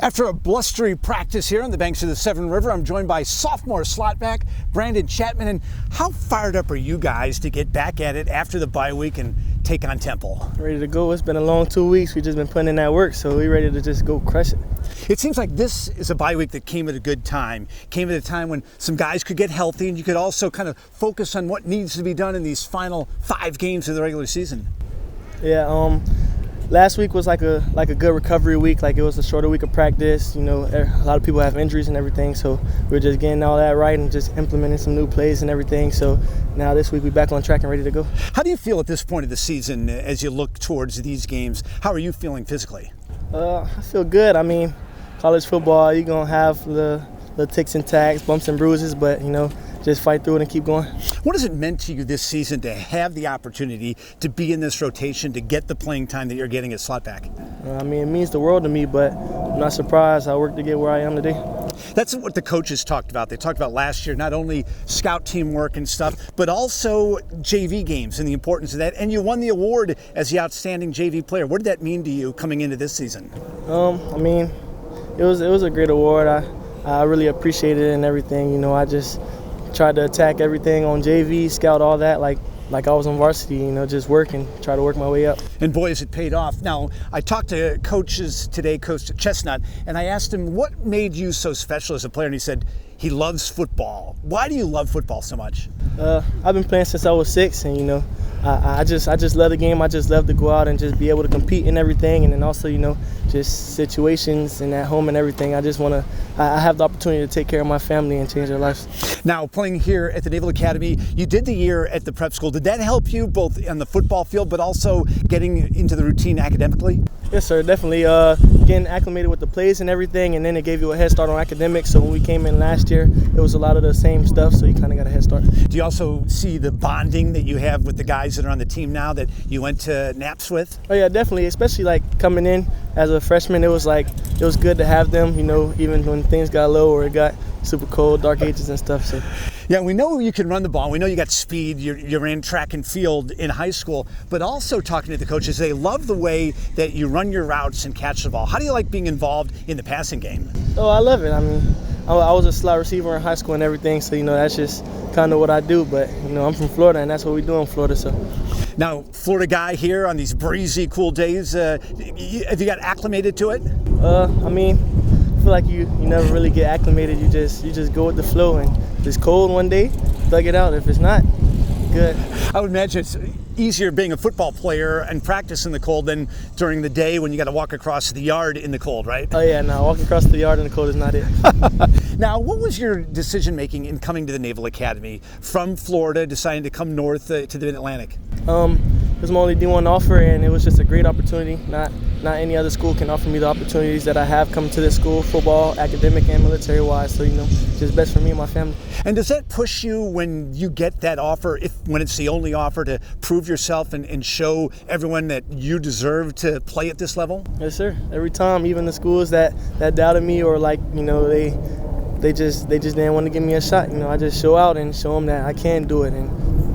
After a blustery practice here on the banks of the Severn River, I'm joined by sophomore slotback Brandon Chapman. And how fired up are you guys to get back at it after the bye week and take on Temple? Ready to go. It's been a long 2 weeks. We've just been putting in that work, so we're ready to just go crush it. It seems like this is a bye week that came at a good time. Came at a time when some guys could get healthy and you could also kind of focus on what needs to be done in these final 5 games of the regular season. Yeah, last week was like a good recovery week. Like, it was a shorter week of practice. You know, a lot of people have injuries and everything, so we're just getting all that right and just implementing some new plays and everything. So now this week we're back on track and ready to go. How do you feel at this point of the season as you look towards these games? How are you feeling physically? I feel good. I mean, college football, you're going to have the ticks and tags, bumps and bruises, but, you know, just fight through it and keep going. What has it meant to you this season to have the opportunity to be in this rotation, to get the playing time that you're getting at slotback? I mean, it means the world to me, but I'm not surprised. I worked to get where I am today. That's what the coaches talked about. They talked about last year, not only scout teamwork and stuff, but also JV games and the importance of that. And you won the award as the outstanding JV player. What did that mean to you coming into this season? I mean, it was a great award. I really appreciated it and everything. You know, I just tried to attack everything on JV, scout all that, like I was on varsity, you know, just work and try to work my way up. And boy, has it paid off. Now, I talked to coaches today, Coach Chestnut, and I asked him what made you so special as a player, and he said he loves football. Why do you love football so much? I've been playing since I was 6, and, you know, I just love the game. I just love to go out and just be able to compete in everything, and then also, you know, just situations and at home and everything. I just want to, I have the opportunity to take care of my family and change their lives. Now, playing here at the Naval Academy, you did the year at the prep school. Did that help you both on the football field, but also getting into the routine academically? Yes, sir, definitely. Getting acclimated with the plays and everything, and then it gave you a head start on academics. So when we came in last year, it was a lot of the same stuff, so you kind of got a head start. Do you also see the bonding that you have with the guys that are on the team now that you went to Naps with? Oh yeah, definitely. Especially like coming in as a freshman, it was good to have them. You know, even when things got low or it got super cold, dark ages and stuff. So. Yeah, we know you can run the ball. We know you got speed. You ran track and field in high school, but also talking to the coaches, they love the way that you run your routes and catch the ball. How do you like being involved in the passing game? Oh, I love it. I mean, I was a slot receiver in high school and everything, so, you know, that's just kind of what I do. But, you know, I'm from Florida, and that's what we do in Florida. So. Now, Florida guy here on these breezy, cool days, have you got acclimated to it? I mean, I feel like you never really get acclimated. You just go with the flow, and if it's cold one day, thug it out. If it's not, good. I would imagine it's easier being a football player and practice in the cold than during the day when you got to walk across the yard in the cold, right? Oh yeah, no, walking across the yard in the cold is not it. Now, what was your decision making in coming to the Naval Academy from Florida, deciding to come north to the Mid-Atlantic? It was my only D1 offer, and it was just a great opportunity. Not any other school can offer me the opportunities that I have coming to this school, football, academic, and military-wise. So, you know, just best for me and my family. And does that push you when you get that offer, when it's the only offer, to prove yourself and show everyone that you deserve to play at this level? Yes, sir. Every time, even the schools that doubted me or, like, you know, they just didn't want to give me a shot. You know, I just show out and show them that I can do it, and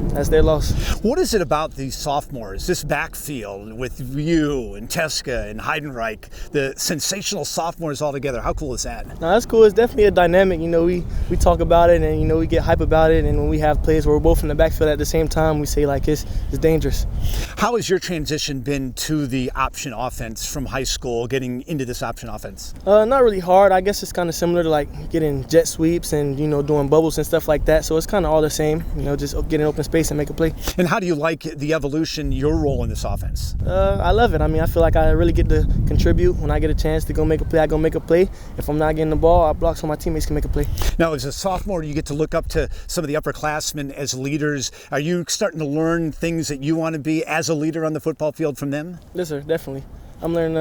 that's their loss. What is it about these sophomores, this backfield with you and Teska and Heidenreich, the sensational sophomores all together? How cool is that? No, that's cool. It's definitely a dynamic. You know, we talk about it, and, you know, we get hype about it, and when we have plays where we're both in the backfield at the same time, we say, like, it's dangerous. How has your transition been to the option offense from high school, getting into this option offense? Not really hard. I guess it's kind of similar to, like, getting jet sweeps and, you know, doing bubbles and stuff like that. So it's kind of all the same, you know, just getting open space and make a play. And how do you like the evolution, your role in this offense? I love it. I mean, I feel like I really get to contribute. When I get a chance to go make a play, I go make a play. If I'm not getting the ball, I block so my teammates can make a play. Now, as a sophomore, you get to look up to some of the upperclassmen as leaders. Are you starting to learn things that you want to be as a leader on the football field from them? Yes, sir, definitely. I'm learning.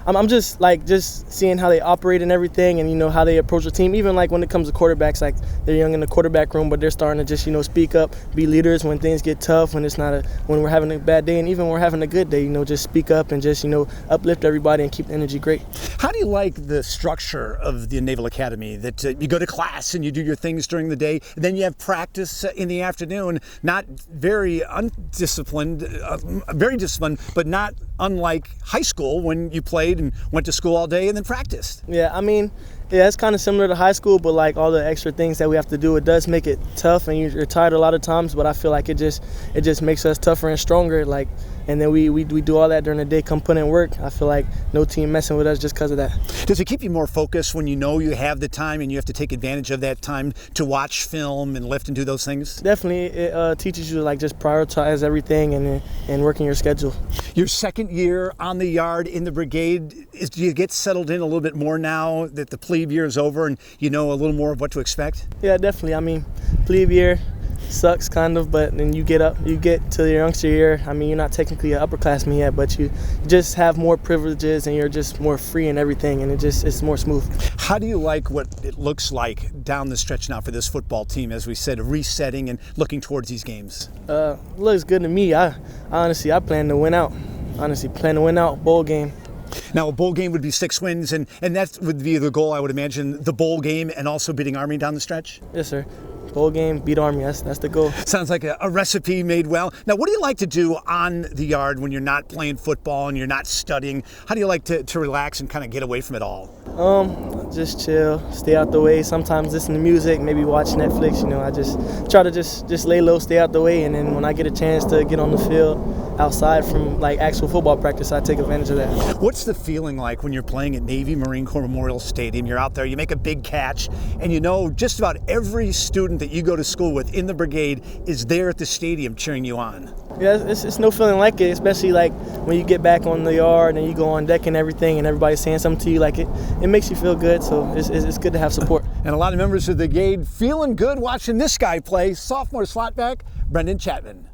I'm just seeing how they operate and everything, and, you know, how they approach the team. Even like when it comes to quarterbacks, like, they're young in the quarterback room, but they're starting to just, you know, speak up, be leaders when things get tough, when when we're having a bad day, and even when we're having a good day. You know, just speak up and just, you know, uplift everybody and keep the energy great. How do you like the structure of the Naval Academy? That you go to class and you do your things during the day, and then you have practice in the afternoon. Not very undisciplined, very disciplined, but not unlike high school. school when you played and went to school all day and then practiced. Yeah, I mean, yeah, it's kind of similar to high school, but like all the extra things that we have to do, it does make it tough, and you're tired a lot of times. But I feel like it just makes us tougher and stronger. Like, and then we do all that during the day, come put in work. I feel like no team messing with us just because of that. Does it keep you more focused when you know you have the time and you have to take advantage of that time to watch film and lift and do those things? Definitely, it teaches you to like just prioritize everything and work in your schedule. Your second year on the yard in the brigade, do you get settled in a little bit more now that the plebe year is over and you know a little more of what to expect? Yeah, definitely. I mean, plebe year sucks kind of, but then you get to your youngster year. I mean, you're not technically an upperclassman yet, but you just have more privileges and you're just more free and everything, and it's more smooth. How do you like what it looks like down the stretch now for this football team, as we said, resetting and looking towards these games? Looks good to me. I honestly plan to win out. Bowl game. Now, a bowl game would be 6 wins, and that would be the goal, I would imagine, the bowl game and also beating Army down the stretch? Yes, sir. Bowl game, beat Army. That's the goal. Sounds like a recipe made well. Now, what do you like to do on the yard when you're not playing football and you're not studying? How do you like to relax and kind of get away from it all? Just chill, stay out the way. Sometimes listen to music, maybe watch Netflix. You know, I just try to just lay low, stay out the way, and then when I get a chance to get on the field outside from like actual football practice, I take advantage of that. What's the feeling like when you're playing at Navy Marine Corps Memorial Stadium? You're out there, you make a big catch, and you know just about every student that you go to school with in the brigade is there at the stadium cheering you on. Yeah, it's no feeling like it, especially like when you get back on the yard and you go on deck and everything and everybody's saying something to you. Like it makes you feel good, so it's good to have support. And a lot of members of the brigade feeling good watching this guy play, sophomore slot back Brendan Chapman.